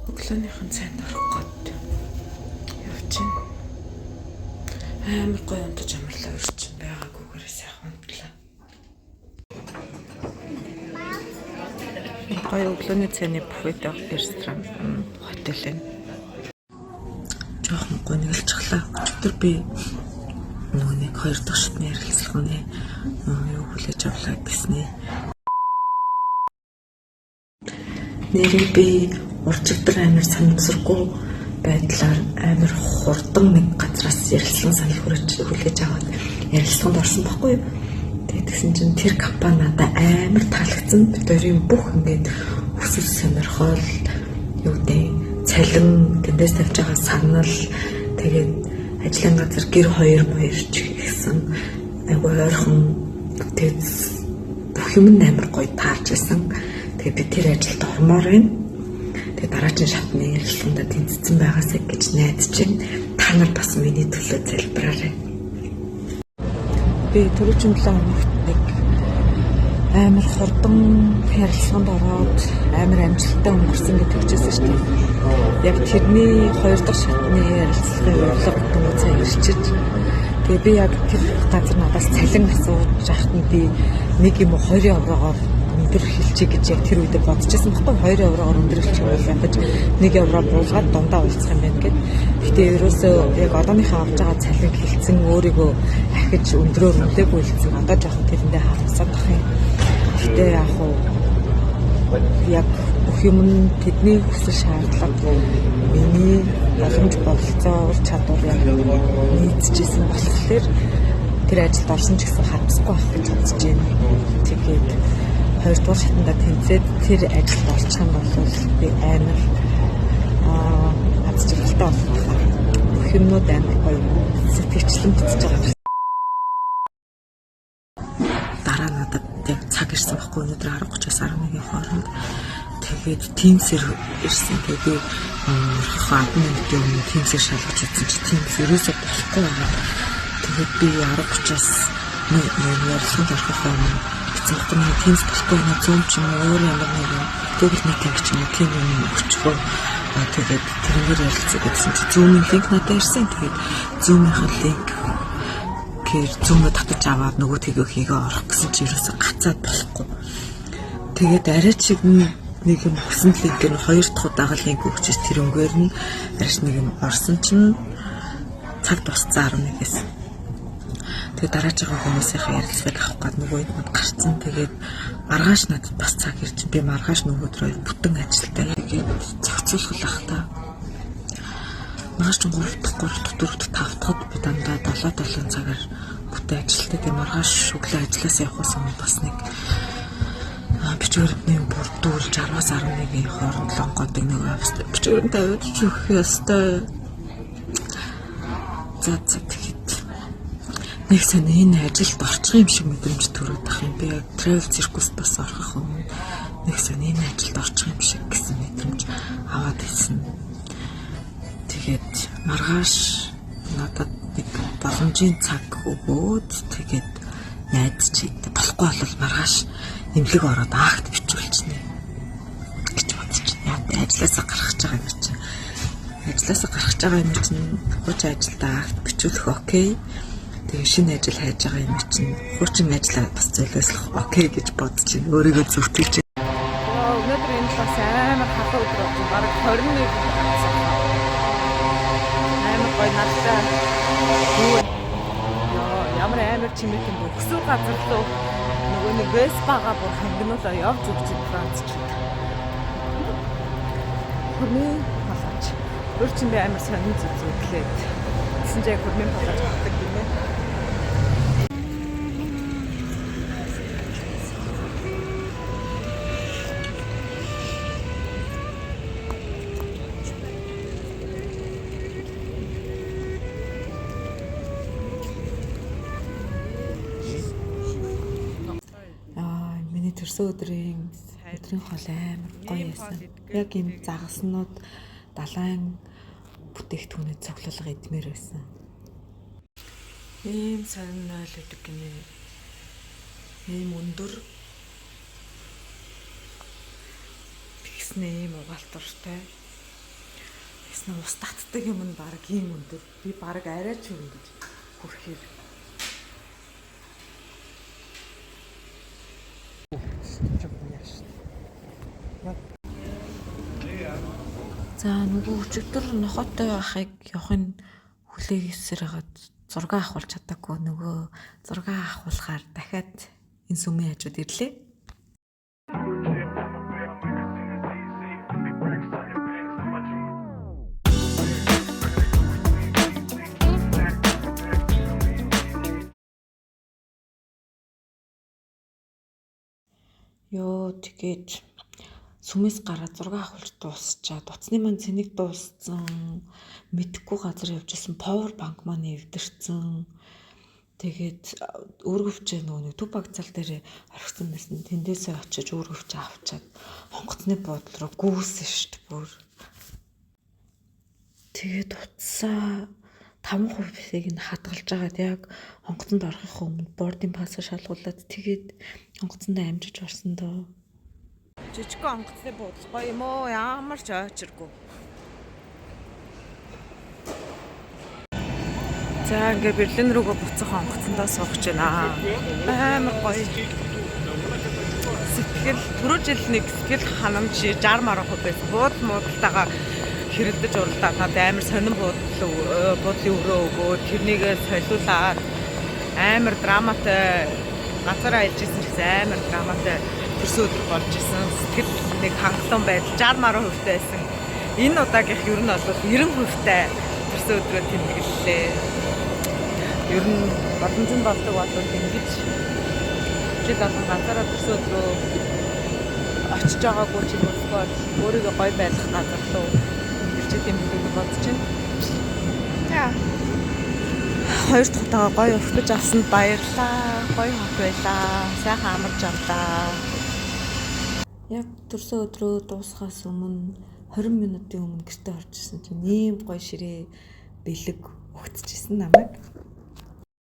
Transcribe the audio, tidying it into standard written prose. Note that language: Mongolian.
Өглөөнийхэн цайнд орох гээд явж байна. Амар гоё унтаж амарлаа өрчин байгаагүйгээр сайхан унтлаа. Гоё өглөөний цайны буфет ресторан хотел байна. Жохон гоё нэгэлчихлаа. Өчигдөр би нөгөө нэг 2 дахь шатны ярилцлаганы юу хүлээж авлаа гэснээ. Нэрийг би урчигдөр амар санамсаргүй байдлаар амар хурдан нэг газраас ярилцлага санал хүлээж аваад ярилцлаганд орсон байхгүй юу. Тэгээд тэгсэн чинь тэр компани надад амар таалагдсан. Бид хоёрын бүх ингээд хүсэл сонирхол юу гэдэг цалин тэндээс тавьж байгаа санал тэгээд ажлын газар гэр хоёр моёрч гэсэн айгүй ойрхон тэгээд бүх юм амар гоё таарч байсан. Тэгээд би тэр ажилд ормоор байна. Тэгээд дараагийн шатны ярилцлаганд тэнцсэн байгаасаа гэж найдаж байна. Та нар бас миний төлөө залбираарай. Би түрүүчийн 7 хоногт нэг амар хурдан ярилцлаганд ороод амар амжилттай өнгөрсөн гэж хэлжсэн шүү дээ. Яг тэрний 2 дахь шатны ярилцлагын урилга дөнгөж ирчиж тэгээ би яг тэр газар надаас цалин асууж яхад нь би 1 юм уу 2 еврогоор өндөр хэлчихье гэж яг тэр үед бодчихсон байхгүй 2 еврогоор өндөр хэлчих бол ядаж 1 евро буулгаад дундаа уулзах юм байна гэд. Гэтэ ерөөсөө яг одооныхаа авч байгаа цалин хэлсэн өөрийгөө ахиж өндрөөр үнэтэйг үлдсэн одоо жоохон тэрэндээ харамсаад байх юм. Гэтэ яг уу яг бүх юм нь тэдний хүсэл шаардлага миний боломж бололцоо ур чадвар яг нийцжсэн болохоор тэр ажилд орсон ч гэсэн харамсахгүй байх гэж бодож байна. Тэгээд 2 дугаар шатанда тэнцээд тэр ажилд орчих юм бол би амар ажиглалтай болох байх. Бүх юмнууд амар гоё сэтгэлчлэн битэж байгаа. Дараа надад яг цаг ирсэн байхгүй өнөөдөр 10:30-аас 11-ийн хооронд тэгээд Teams-ээр ирсэн. Тэгээд хаадан минутын өмнө Teams-ээр шалгаж үзсэн чи Teams ерөөсөө болохгүй байгаа. Тэгээд би 10:30-аас ярилцлаганд орох юм. Эцэг хүмүүс Teams болохгүй нэг Zoom ч юм уу өөр ямар нэг Google Meeting ч юм уу тийм юм өчгөө. Тэгээд тэрнгээр ярилцах гэсэн чи Zoom-ийн линк надад ирсэн. Тэгээд Zoom-ийн линк Zoom-д татаж аваад нөгөө тгийгээ орох гэсэн чи ерөөсөө гацаад болохгүй. Тэгээд арай чиг нэг юм хүссэн линкээр 2 дахь удаага линк өгчөөс тэр өнгөөр нь арайч нэг юм орсон чинь цаг дууссан 11-ээс. Тэгээд дараагийн хүмүүсийн ярилцлагыг авах гээд нөгөө юм гарцсан. Тэгээд маргааш надад бас цаг ирж би маргааш нөгөөдрөө бүтэн ажилтаа тэгээд зохицуулах байх та. Маргааш 3 дахь 4 дахь 5 дахьд би дандаа 7 цагаар бүтэн ажилтаа. Тэгээд маргааш өглөө ажилласаа явахаас өмнө бас нэг бичвэрний бүр дүүрж 10-аас 11-ийн хооронд лонгодог нэг бичвэрэн тавьж өгөх ёстой. За тэгэхэд нэг сан энэ ажилд орчих юм шиг мэдрэмж төрөд ах юм. Би яг travel circus бас орох юм. Нэг сан энэ ажилд орчих юм шиг гэсэн мэдрэмж аваад ирсэн. Тэгээд маргааш надад нэг боломжийн цаг өгөөд тэгээд найдаж идэв. Болохгүй бол маргааш эмнэлэг ороод акт бичүүлчихнэ гэж бодож байна. Яг ажилласаа гарах гэж байгаа юм чинь. Ажилласаа гарах гэж байгаа юм чинь хууч ажилдаа акт бичүүлэх окей. Тэгээ шинэ ажил хайж байгаа юм чинь хуучин ажиллаа бас золиослох окей гэж бодож байна. Өөрийгөө зөвтгөж байна. Өнөөдөр энэ бас амар халуун өдөр болсон. Бараг 21 амар гоё надтай. Ямар амар чимээх юм бэ? Өсвөр газар руу нөгөө нэг Веспагаа бүр хангинуулаа явж өгч Франц ч. Хөрмийн палач. Өөрчн би амар сонин зүтгэлээд. Тэсэн чинь хөрмийн палач авдаг юм ээ. Төрсөн өдрийн хоол амар гоё байсан. Яг юм загаснууд далайн бүтээгдэхүүнээ цуглуулга идмээр байсан. Ийм сонин ойл гэдэг гинэ. Ийм өндөр тэгснэ ийм угаалтартай. Ясна ус татдаг юм нь баг ийм өндөр. Би баг арай ч өндөр хүрэхээр. За нөгөө өчигдөр нохотой байхыг явахын хүлээгээсээр хагаад зураг авахулж чадаагүй нөгөө зураг авахулахаар дахиад энэ сүмийн хажууд ирлээ. Ёо тэгээд сүмээс гараад зураг авахулж дуусчаад утасны маань цэник дууссан. Мэдхгүй газар явж исэн power bank маань эвдэрсэн. Тэгээд өөргөвчөө нөгөө төв багцаал дээр орхисон байсан. Тэндээсээ очиж өөргөвчөө авчаад хонгоцны буудлын руу гүйсэн штт бүр. Тэгээд утсаа 5%-ийг нь хадгалж агаад яг хонгоцонд орохын өмнө boarding pass шалгуулад тэгээд хонгоцонд амжиж орсон доо. Жижигхэн хонгоцны буудлын гоё юм уу? Ямар ч очиргүй. За ингээ Берлин рүүгээ буцах хонгоцондоо суугч байна. Амар гоё. Сэтгэл түрүү жил нэг сэтгэл ханамж 60 марах байсан. Буудлтайгаа хэрэлдэж уралдаад надад амар сонирн буудлын өрөө өгөө тэрнийгээ солиулаад амар драматай газар аялж исэн ч гэсэн амар драматай төрсөн өдөр болж исэн. Сэтгэл нэг хангалуун байдал 60% байсан. Энэ удаагийнх ер нь бол 90% төрсөн өдрөө тэмдэглэлээ. Ер нь боломжтой болдог болов ингэж жил болгон газараа төрсөн өдрөө очиж байгаагүй ч юм уу өөрийгөө гоё байлгах газар руу юм бодож байна. За. Хоёр дахь удаа гоё өвтөж авсанд баярлаа. Гоё хот байлаа. Сайхан амарч авлаа. Яг төрсөн өдрөө дуусахаас өмнө 20 минутын өмнө гэртээ орж ирсэн чинь ийм гоё ширээ бэлэг өгчөжсэн намайг.